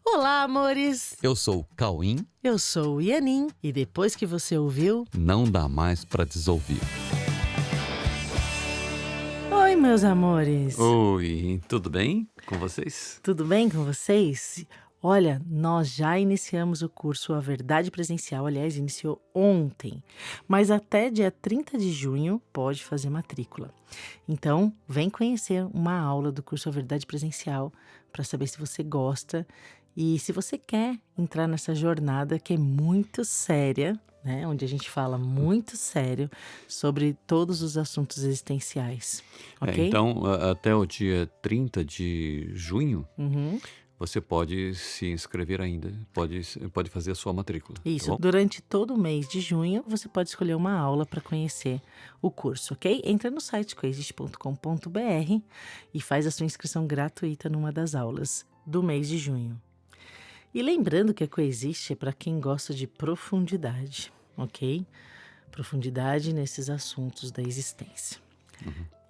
Olá, amores! Eu sou o Cauim, Eu sou o Ianin e depois que você ouviu... não dá mais pra desouvir. Oi, meus amores! Oi, tudo bem com vocês? Tudo bem com vocês? Olha, nós já iniciamos o curso A Verdade Presencial, aliás, iniciou ontem, mas até dia 30 de junho pode fazer matrícula. Então, vem conhecer uma aula do curso A Verdade Presencial para saber se você gosta e se você quer entrar nessa jornada que é muito séria, né? Onde a gente fala muito sério sobre todos os assuntos existenciais, ok? Então, até o dia 30 de junho, Uhum. você pode se inscrever ainda, pode fazer a sua matrícula, tá Isso, bom? durante todo o mês de junho, você pode escolher uma aula para conhecer o curso, ok? Entra no site coexiste.com.br e faz a sua inscrição gratuita numa das aulas do mês de junho. E lembrando que a Coexiste é para quem gosta de profundidade, ok? Profundidade nesses assuntos da existência.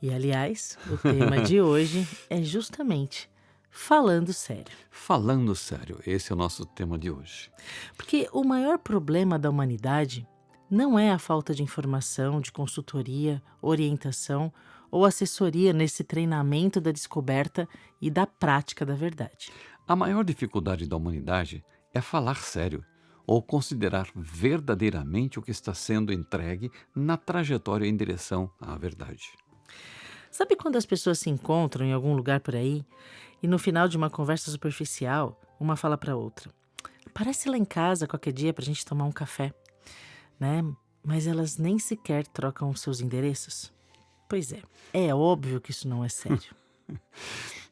E, aliás, o tema de hoje é justamente falando sério. Falando sério, esse é o nosso tema de hoje. Porque o maior problema da humanidade não é a falta de informação, de consultoria, orientação ou assessoria nesse treinamento da descoberta e da prática da verdade. A maior dificuldade da humanidade é falar sério, ou considerar verdadeiramente o que está sendo entregue na trajetória em direção à verdade. Sabe quando as pessoas se encontram em algum lugar por aí e no final de uma conversa superficial, uma fala para outra: "Parece lá em casa qualquer dia pra gente tomar um café", né? Mas elas nem sequer trocam os seus endereços? Pois é óbvio que isso não é sério.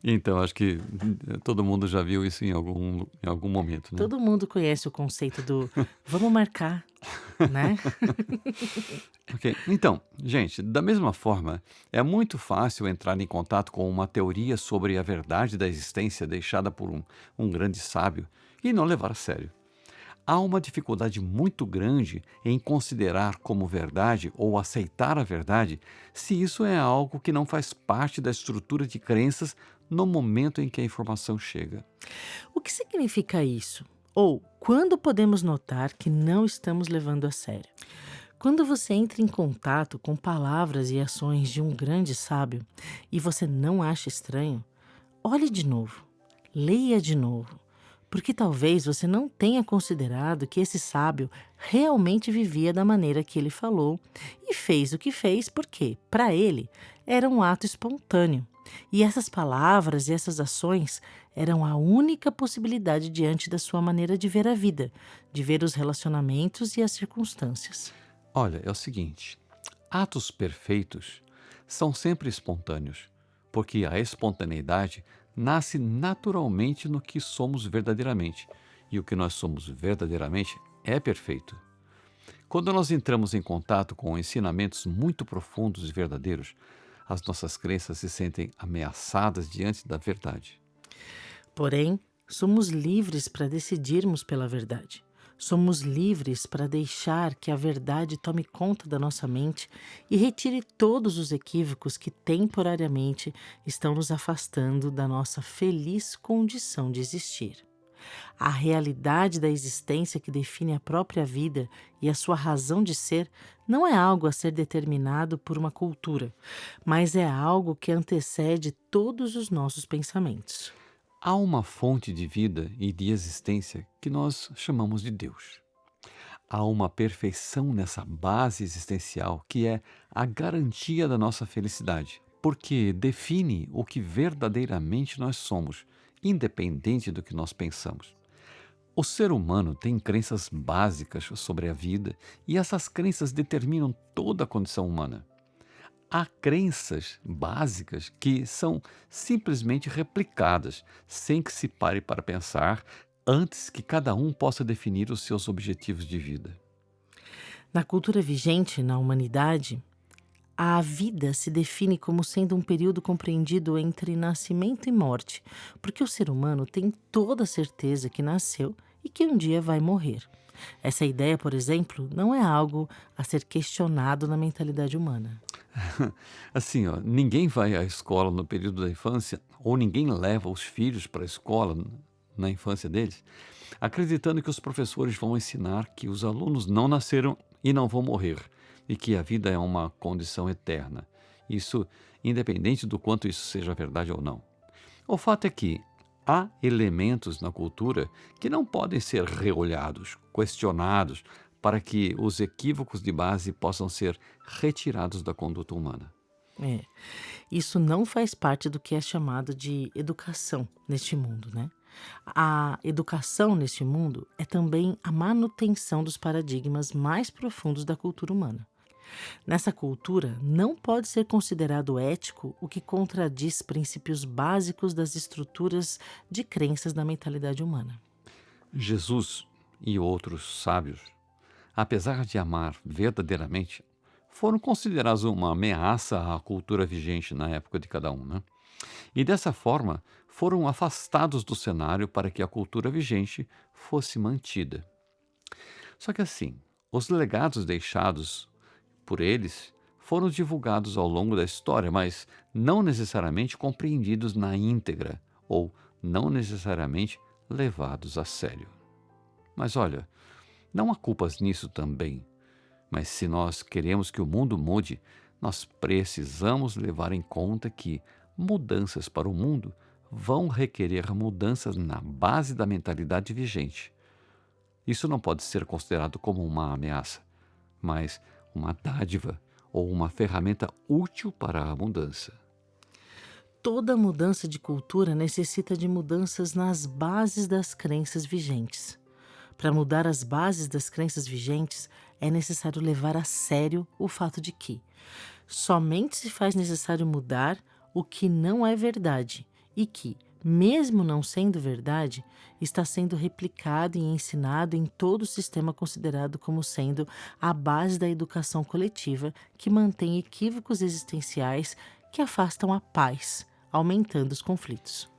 Então, acho que todo mundo já viu isso em algum momento, né? Todo mundo conhece o conceito do vamos marcar, né? Ok. Então, gente, da mesma forma, é muito fácil entrar em contato com uma teoria sobre a verdade da existência deixada por um grande sábio e não levar a sério. Há uma dificuldade muito grande em considerar como verdade ou aceitar a verdade se isso é algo que não faz parte da estrutura de crenças no momento em que a informação chega. O que significa isso? Ou quando podemos notar que não estamos levando a sério? Quando você entra em contato com palavras e ações de um grande sábio e você não acha estranho, olhe de novo, leia de novo, porque talvez você não tenha considerado que esse sábio realmente vivia da maneira que ele falou e fez o que fez porque, para ele, era um ato espontâneo. E essas palavras e essas ações eram a única possibilidade diante da sua maneira de ver a vida, de ver os relacionamentos e as circunstâncias. Olha, é o seguinte: atos perfeitos são sempre espontâneos, porque a espontaneidade nasce naturalmente no que somos verdadeiramente, e o que nós somos verdadeiramente é perfeito. Quando nós entramos em contato com ensinamentos muito profundos e verdadeiros, as nossas crenças se sentem ameaçadas diante da verdade. Porém, somos livres para decidirmos pela verdade. Somos livres para deixar que a verdade tome conta da nossa mente e retire todos os equívocos que temporariamente estão nos afastando da nossa feliz condição de existir. A realidade da existência que define a própria vida e a sua razão de ser não é algo a ser determinado por uma cultura, mas é algo que antecede todos os nossos pensamentos. Há uma fonte de vida e de existência que nós chamamos de Deus. Há uma perfeição nessa base existencial que é a garantia da nossa felicidade, porque define o que verdadeiramente nós somos, independente do que nós pensamos. O ser humano tem crenças básicas sobre a vida e essas crenças determinam toda a condição humana. Há crenças básicas que são simplesmente replicadas, sem que se pare para pensar, antes que cada um possa definir os seus objetivos de vida. Na cultura vigente na humanidade, a vida se define como sendo um período compreendido entre nascimento e morte, porque o ser humano tem toda a certeza que nasceu e que um dia vai morrer. Essa ideia, por exemplo, não é algo a ser questionado na mentalidade humana. Assim, ó, ninguém vai à escola no período da infância, ou ninguém leva os filhos para a escola na infância deles, acreditando que os professores vão ensinar que os alunos não nasceram e não vão morrer, e que a vida é uma condição eterna. Isso independente do quanto isso seja verdade ou não. O fato é que há elementos na cultura que não podem ser reolhados, questionados, para que os equívocos de base possam ser retirados da conduta humana. É, isso não faz parte do que é chamado de educação neste mundo, né? A educação neste mundo é também a manutenção dos paradigmas mais profundos da cultura humana. Nessa cultura, não pode ser considerado ético o que contradiz princípios básicos das estruturas de crenças da mentalidade humana. Jesus e outros sábios, apesar de amar verdadeiramente, foram considerados uma ameaça à cultura vigente na época de cada um, né? E dessa forma foram afastados do cenário para que a cultura vigente fosse mantida. Só que assim, os legados deixados por eles foram divulgados ao longo da história, mas não necessariamente compreendidos na íntegra ou não necessariamente levados a sério. Mas olha, não há culpas nisso também. Mas se nós queremos que o mundo mude, nós precisamos levar em conta que mudanças para o mundo vão requerer mudanças na base da mentalidade vigente. Isso não pode ser considerado como uma ameaça, mas uma dádiva ou uma ferramenta útil para a mudança. Toda mudança de cultura necessita de mudanças nas bases das crenças vigentes. Para mudar as bases das crenças vigentes, é necessário levar a sério o fato de que somente se faz necessário mudar o que não é verdade e que, mesmo não sendo verdade, está sendo replicado e ensinado em todo o sistema considerado como sendo a base da educação coletiva que mantém equívocos existenciais que afastam a paz, aumentando os conflitos.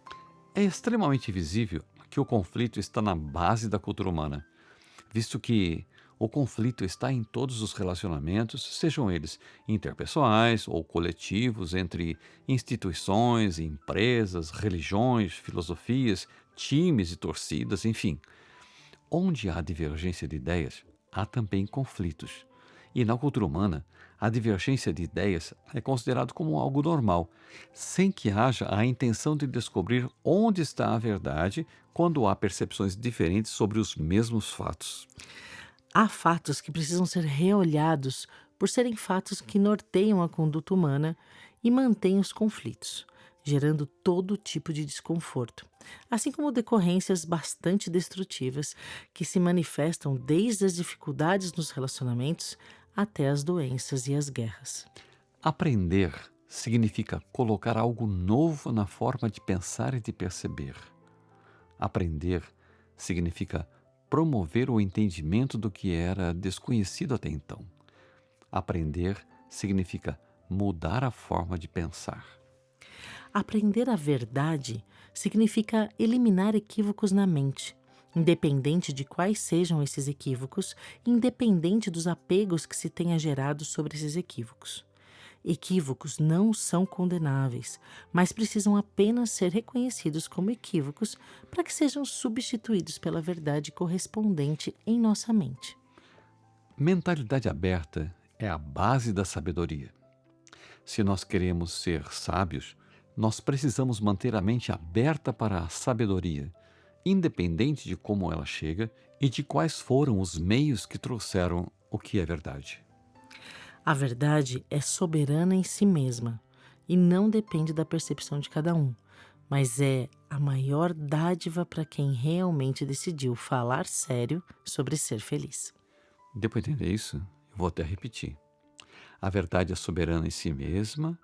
É extremamente visível que o conflito está na base da cultura humana, visto que o conflito está em todos os relacionamentos, sejam eles interpessoais ou coletivos, entre instituições, empresas, religiões, filosofias, times e torcidas, enfim. Onde há divergência de ideias, há também conflitos. E na cultura humana, a divergência de ideias é considerado como algo normal, sem que haja a intenção de descobrir onde está a verdade quando há percepções diferentes sobre os mesmos fatos. Há fatos que precisam ser reolhados por serem fatos que norteiam a conduta humana e mantêm os conflitos, gerando todo tipo de desconforto, assim como decorrências bastante destrutivas que se manifestam desde as dificuldades nos relacionamentos até as doenças e as guerras. Aprender significa colocar algo novo na forma de pensar e de perceber. Aprender significa promover o entendimento do que era desconhecido até então. Aprender significa mudar a forma de pensar. Aprender a verdade significa eliminar equívocos na mente, independente de quais sejam esses equívocos, independente dos apegos que se tenha gerado sobre esses equívocos. Equívocos não são condenáveis, mas precisam apenas ser reconhecidos como equívocos para que sejam substituídos pela verdade correspondente em nossa mente. Mentalidade aberta é a base da sabedoria. Se nós queremos ser sábios, nós precisamos manter a mente aberta para a sabedoria, independente de como ela chega e de quais foram os meios que trouxeram o que é verdade. A verdade é soberana em si mesma e não depende da percepção de cada um, mas é a maior dádiva para quem realmente decidiu falar sério sobre ser feliz. Deu para entender isso? Eu vou até repetir. A verdade é soberana em si mesma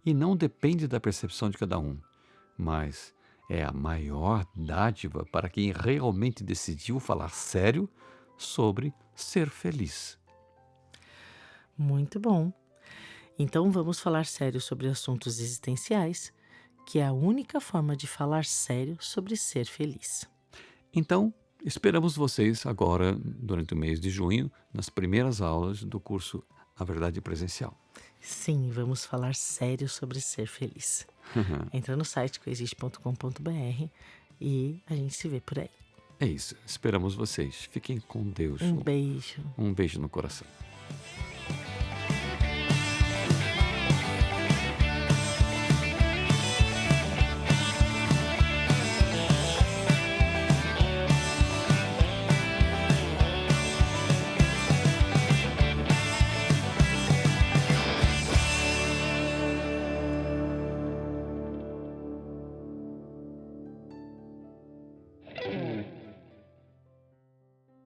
e não depende da percepção de cada um, mas é a maior dádiva para quem realmente decidiu falar sério sobre ser feliz. Muito bom. Então vamos falar sério sobre assuntos existenciais, que é a única forma de falar sério sobre ser feliz. Então, esperamos vocês agora, durante o mês de junho, nas primeiras aulas do curso A Verdade Presencial. Sim, vamos falar sério sobre ser feliz. Entra no site coexiste.com.br E a gente se vê por aí. É isso. Esperamos vocês. Fiquem com Deus. Um beijo. Um beijo no coração.